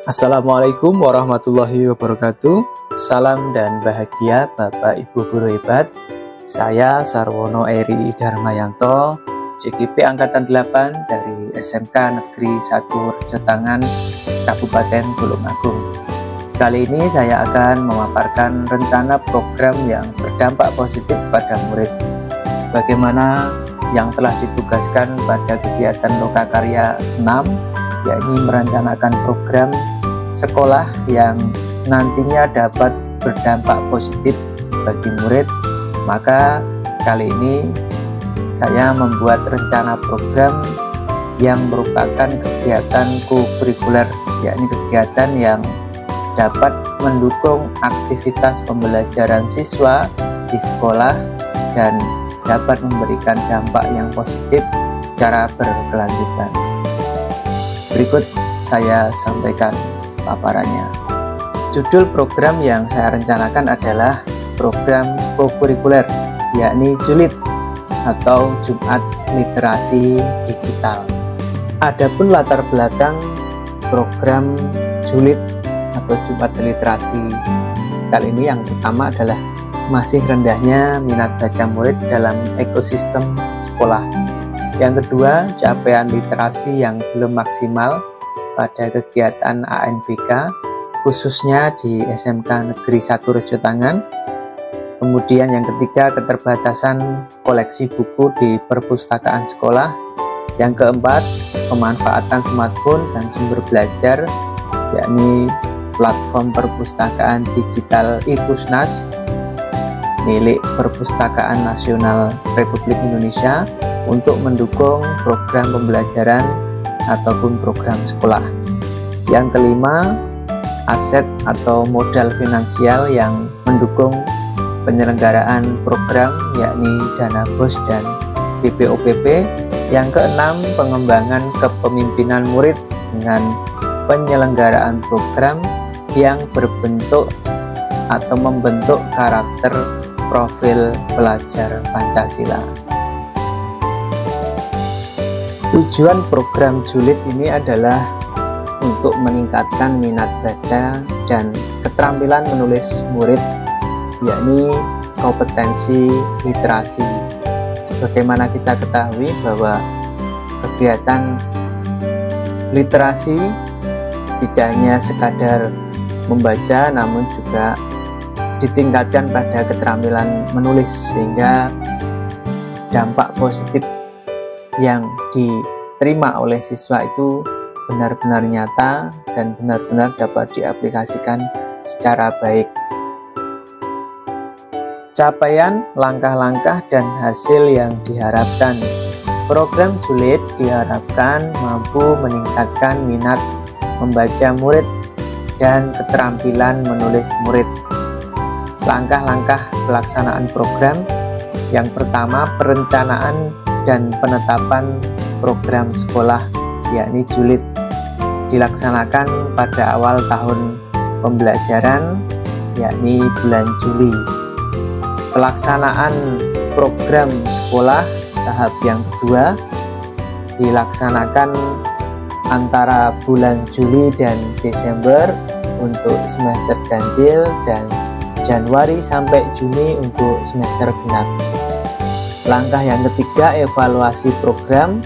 Assalamualaikum warahmatullahi wabarakatuh. Salam dan bahagia Bapak Ibu Guru hebat. Saya Sarwono Eri Darmayanto, CGP Angkatan 8 dari SMK Negeri 1 Rejotangan, Kabupaten Tulungagung. Kali ini saya akan memaparkan rencana program yang berdampak positif pada murid, sebagaimana yang telah ditugaskan pada kegiatan Lokakarya 6, yakni merencanakan program sekolah yang nantinya dapat berdampak positif bagi murid. Maka kali ini saya membuat rencana program yang merupakan kegiatan co-kurikuler, yakni kegiatan yang dapat mendukung aktivitas pembelajaran siswa di sekolah dan dapat memberikan dampak yang positif secara berkelanjutan. Berikut saya sampaikan paparannya. Judul program yang saya rencanakan adalah program co-kurikuler, yakni JULID atau Jumat Literasi Digital. Adapun latar belakang program JULID atau Jumat Literasi Digital ini, yang pertama adalah masih rendahnya minat baca murid dalam ekosistem sekolah. Yang kedua, capaian literasi yang belum maksimal pada kegiatan ANBK, khususnya di SMK Negeri 1 Rejotangan. Kemudian yang ketiga, keterbatasan koleksi buku di perpustakaan sekolah. Yang keempat, pemanfaatan smartphone dan sumber belajar, yakni platform perpustakaan digital iPusnas milik Perpustakaan Nasional Republik Indonesia untuk mendukung program pembelajaran ataupun program sekolah. Yang kelima, aset atau modal finansial yang mendukung penyelenggaraan program, yakni dana BOS dan BPOPP. Yang keenam, pengembangan kepemimpinan murid dengan penyelenggaraan program yang berbentuk atau membentuk karakter profil pelajar Pancasila. Tujuan program JULID ini adalah untuk meningkatkan minat baca dan keterampilan menulis murid, yakni kompetensi literasi. Sebagaimana kita ketahui bahwa kegiatan literasi tidak hanya sekadar membaca, namun juga ditingkatkan pada keterampilan menulis, sehingga dampak positif yang diterima oleh siswa itu benar-benar nyata dan benar-benar dapat diaplikasikan secara baik. Capaian, langkah-langkah, dan hasil yang diharapkan. Program JULID diharapkan mampu meningkatkan minat membaca murid dan keterampilan menulis murid. Langkah-langkah pelaksanaan program: yang pertama, perencanaan dan penetapan program sekolah, yakni JULID, dilaksanakan pada awal tahun pembelajaran, yakni bulan Juli. Pelaksanaan program sekolah tahap yang kedua dilaksanakan antara bulan Juli dan Desember untuk semester ganjil dan Januari sampai Juni untuk semester genap. Langkah yang ketiga, evaluasi program,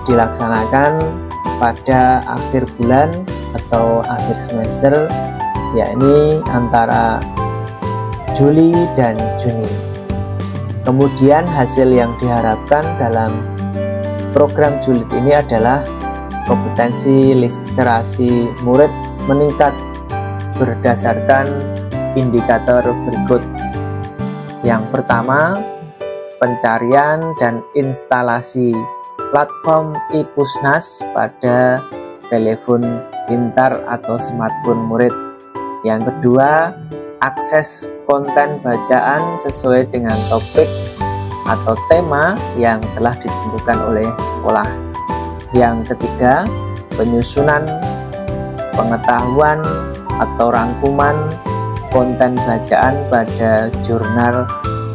dilaksanakan pada akhir bulan atau akhir semester, yakni antara Juli dan Juni. Kemudian hasil yang diharapkan dalam program JULID ini adalah kompetensi literasi murid meningkat berdasarkan indikator berikut. Yang pertama, pencarian dan instalasi platform iPusnas pada telepon pintar atau smartphone murid. Yang kedua, akses konten bacaan sesuai dengan topik atau tema yang telah ditentukan oleh sekolah. Yang ketiga, penyusunan pengetahuan atau rangkuman konten bacaan pada jurnal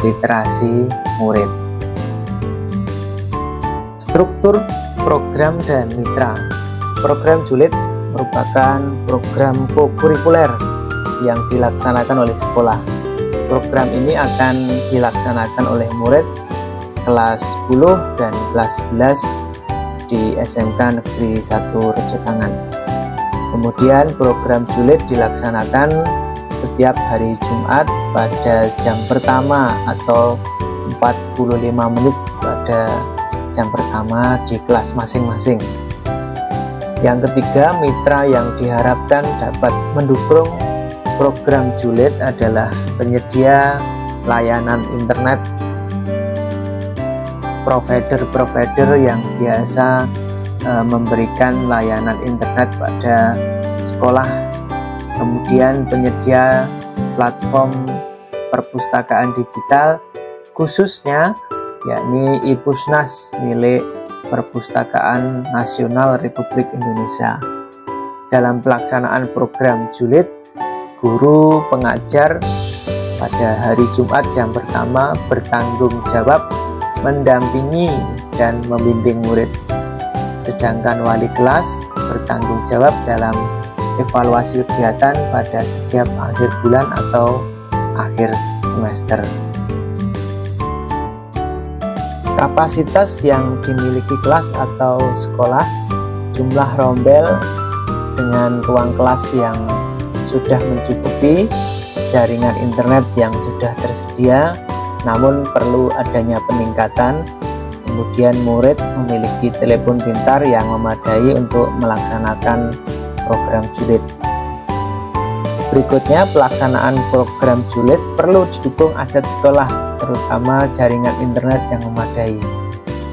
literasi murid. Struktur program dan mitra. Program JULID merupakan program kokurikuler yang dilaksanakan oleh sekolah. Program ini akan dilaksanakan oleh murid kelas 10 dan kelas 11 di SMK Negeri 1 Rejotangan. Kemudian program julid dilaksanakan setiap hari Jumat pada jam pertama atau 45 menit pada jam pertama di kelas masing-masing. Yang ketiga, mitra yang diharapkan dapat mendukung program julid adalah penyedia layanan internet, provider-provider yang biasa memberikan layanan internet pada sekolah, kemudian penyedia platform perpustakaan digital khususnya yakni iPusnas milik Perpustakaan Nasional Republik Indonesia. Dalam pelaksanaan program julid, guru pengajar pada hari Jumat jam pertama bertanggung jawab mendampingi dan membimbing murid, sedangkan wali kelas bertanggung jawab dalam evaluasi kegiatan pada setiap akhir bulan atau akhir semester. Kapasitas yang dimiliki kelas atau sekolah, jumlah rombel dengan ruang kelas yang sudah mencukupi, jaringan internet yang sudah tersedia, namun perlu adanya peningkatan. Kemudian murid memiliki telepon pintar yang memadai untuk melaksanakan program julid. Berikutnya, pelaksanaan program julid perlu didukung aset sekolah, terutama jaringan internet yang memadai.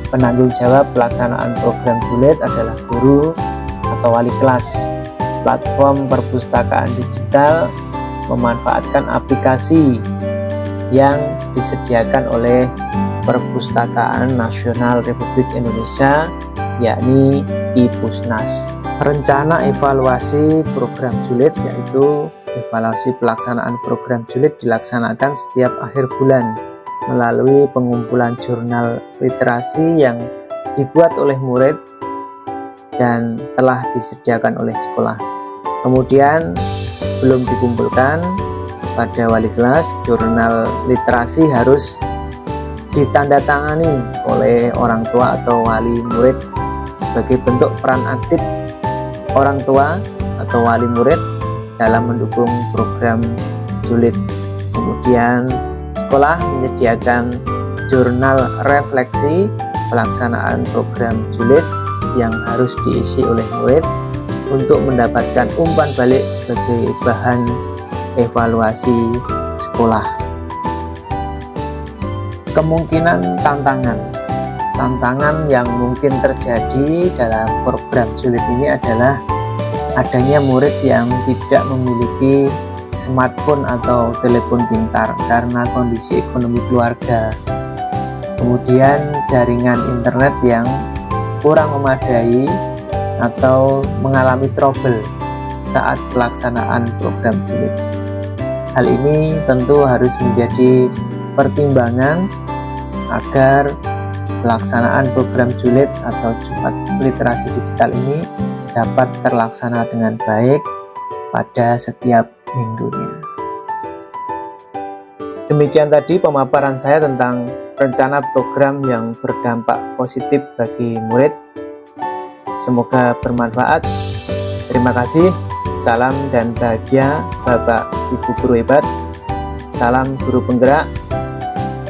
Penanggung jawab pelaksanaan program julid adalah guru atau wali kelas. Platform perpustakaan digital memanfaatkan aplikasi yang disediakan oleh Perpustakaan Nasional Republik Indonesia, yakni iPusnas. Rencana evaluasi program julid yaitu evaluasi pelaksanaan program julid dilaksanakan setiap akhir bulan melalui pengumpulan jurnal literasi yang dibuat oleh murid dan telah disediakan oleh sekolah. Kemudian sebelum dikumpulkan pada wali kelas, jurnal literasi harus ditandatangani oleh orang tua atau wali murid sebagai bentuk peran aktif orang tua atau wali murid dalam mendukung program julid. Kemudian sekolah menyediakan jurnal refleksi pelaksanaan program julid yang harus diisi oleh murid untuk mendapatkan umpan balik sebagai bahan evaluasi sekolah. Kemungkinan tantangan yang mungkin terjadi dalam program julid ini adalah adanya murid yang tidak memiliki smartphone atau telepon pintar karena kondisi ekonomi keluarga, kemudian jaringan internet yang kurang memadai atau mengalami trouble saat pelaksanaan program julid. Hal ini tentu harus menjadi pertimbangan agar pelaksanaan program julid atau Jumat literasi digital ini dapat terlaksana dengan baik pada setiap minggunya. Demikian tadi pemaparan saya tentang rencana program yang berdampak positif bagi murid. Semoga bermanfaat. Terima kasih. Salam dan bahagia Bapak Ibu guru hebat. Salam guru penggerak,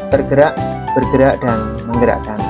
bergerak, bergerak dan menggerakkan.